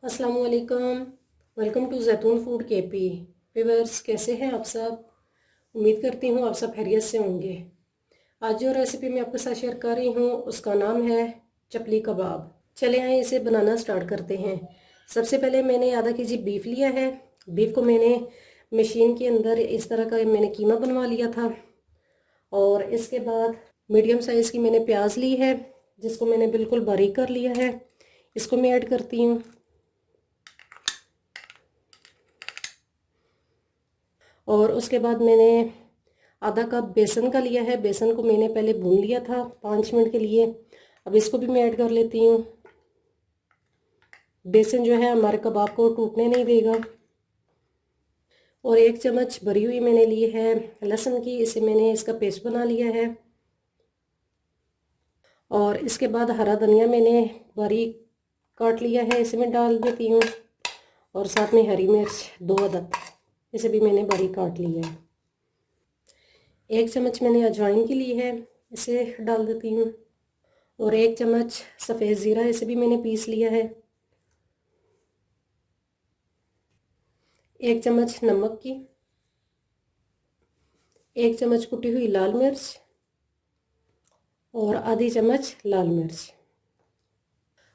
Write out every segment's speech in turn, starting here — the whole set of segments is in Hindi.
अस्सलाम वालेकुम। वेलकम टू जैतून फूड केपी। व्यूअर्स, कैसे हैं आप सब? उम्मीद करती हूँ आप सब खैरियत से होंगे। आज जो रेसिपी मैं आपके साथ शेयर कर रही हूँ उसका नाम है चपली कबाब। चले आए इसे बनाना स्टार्ट करते हैं। सबसे पहले मैंने आधा केजी बीफ लिया है। बीफ को मैंने मशीन के अंदर इस तरह का मैंने कीमा बनवा लिया था। और इसके बाद मीडियम साइज़ की मैंने प्याज ली है जिसको मैंने बिल्कुल बारीक कर लिया है। इसको मैं ऐड करती हूँ। और उसके बाद मैंने आधा कप बेसन का लिया है। बेसन को मैंने पहले भून लिया था 5 मिनट के लिए। अब इसको भी मैं ऐड कर लेती हूँ। बेसन जो है हमारे कबाब को टूटने नहीं देगा। और 1 चम्मच भरी हुई मैंने ली है लहसुन की, इसे मैंने इसका पेस्ट बना लिया है। और इसके बाद हरा धनिया मैंने बारीक काट लिया है, इसे मैं डाल देती हूँ। और साथ में हरी मिर्च 2 अदद, इसे भी मैंने बारीक काट लिया है। 1 चम्मच मैंने अजवाइन की ली है, इसे डाल देती हूँ। और 1 चम्मच सफ़ेद ज़ीरा, इसे भी मैंने पीस लिया है। 1 चम्मच नमक की, 1 चम्मच कुटी हुई लाल मिर्च और आधी चम्मच लाल मिर्च।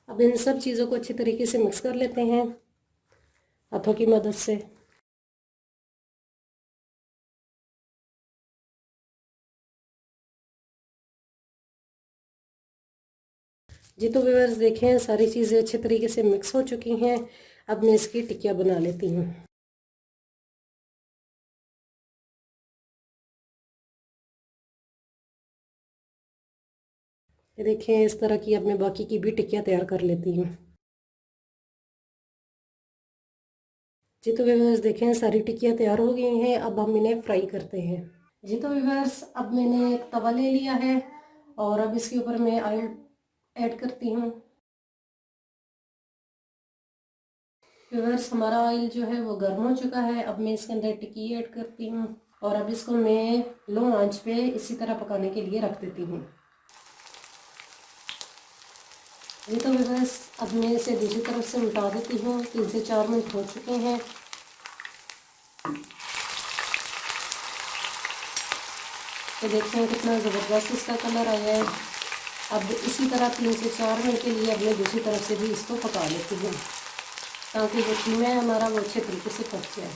अब इन सब चीज़ों को अच्छी तरीके से मिक्स कर लेते हैं हाथों की मदद से। जी तो व्यूअर्स, देखें सारी चीज़ें अच्छे तरीके से मिक्स हो चुकी हैं। अब मैं इसकी टिक्कियाँ बना लेती हूँ। ये देखें, इस तरह की अब मैं बाकी की भी टिक्कियाँ तैयार कर लेती हूँ। जी तो व्यूअर्स, देखें सारी टिक्कियाँ तैयार हो गई हैं। अब हम इन्हें फ्राई करते हैं। जी तो व्यूअर्स, अब मैंने एक तवा ले लिया है और अब इसके ऊपर मैं ऑयल ऐड करती हूँ। व्यूअर्स, हमारा ऑयल जो है वो गर्म हो चुका है। अब मैं इसके अंदर टिक्की ऐड करती हूँ और अब इसको मैं लो आंच पे इसी तरह पकाने के लिए रख देती हूँ। जी तो व्यूअर्स, अब मैं इसे दूसरी तरफ से उल्टा देती हूँ। 3 से 4 मिनट हो चुके हैं। तो देखते हैं कितना ज़बरदस्त इसका कलर आया है। अब इसी तरह 3 से 4 मिनट के लिए अब मैं दूसरी तरफ से भी इसको पका लेती हूँ ताकि जो कीमा है हमारा वो अच्छे तरीके से पक जाए।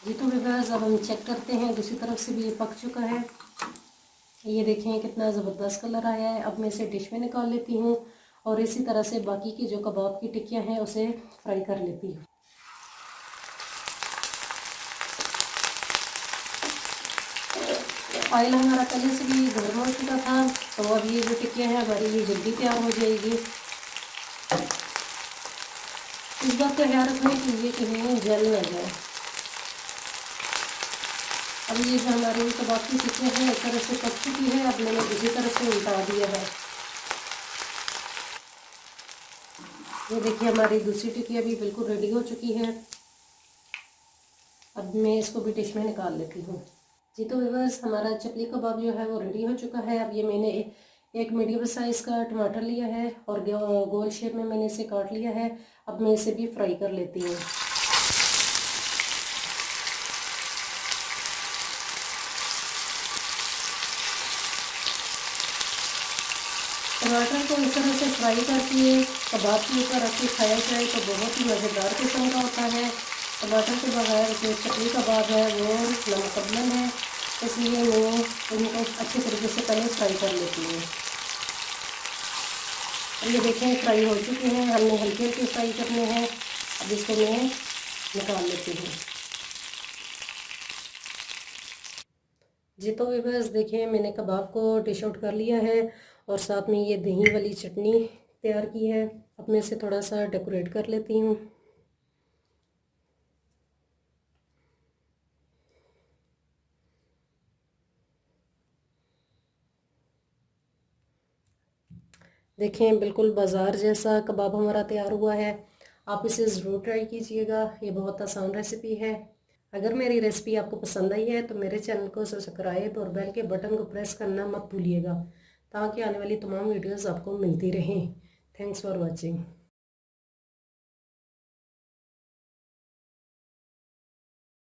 जी तो व्यूअर्स, अब हम चेक करते हैं दूसरी तरफ से भी ये पक चुका है। ये देखें कितना ज़बरदस्त कलर आया है। अब मैं इसे डिश में निकाल लेती हूँ और इसी तरह से बाकी की जो कबाब की टिक्कियाँ हैं उसे फ्राई कर लेती हूँ। ऑयल हमारा पहले से भी गर्म हो चुका था, तो अब ये जो टिक्कियाँ हैं हमारी ये जल्दी तैयार हो जाएगी। इस बात का ख्याल रखना कि ये कहीं जल न जाए। अब ये जो हमारी कबाब की टिक्कियाँ हैं एक तरह से पक चुकी है। अब मैंने दूसरी तरफ से उल्टा दिया है। ये देखिए हमारी दूसरी टिक्कियाँ भी बिल्कुल रेडी हो चुकी है। अब मैं इसको भी डिश में निकाल लेती हूँ। जी तो व्यूअर्स, हमारा चपली कबाब जो है वो रेडी हो चुका है। अब ये मैंने एक मीडियम साइज़ का टमाटर लिया है और गोल शेप में मैंने इसे काट लिया है। अब मैं इसे भी फ्राई कर लेती हूँ। टमाटर को इस तरह से फ्राई करके कबाब के ऊपर रख के खाया जाए तो बहुत ही मज़ेदार किस्म का होता है। टमाटर के बगैर जो चपली कबाब है वो नामुकम्मल है, इसलिए मैं इनको अच्छे तरीके से पहले फ्राई कर लेती हूँ। अब ये देखें फ्राई हो चुके हैं। हमने हल्के हल्के फ्राई करने हैं। अब इसको मैं निकाल लेती हूँ। जी तो बस देखें, मैंने कबाब को डिश आउट कर लिया है और साथ में ये दही वाली चटनी तैयार की है। अब मैं इसे थोड़ा सा डेकोरेट कर लेती हूँ। देखें बिल्कुल बाज़ार जैसा कबाब हमारा तैयार हुआ है। आप इसे ज़रूर ट्राई कीजिएगा, ये बहुत आसान रेसिपी है। अगर मेरी रेसिपी आपको पसंद आई है तो मेरे चैनल को सब्सक्राइब और बेल के बटन को प्रेस करना मत भूलिएगा ताकि आने वाली तमाम वीडियोस आपको मिलती रहें। Thanks for watching.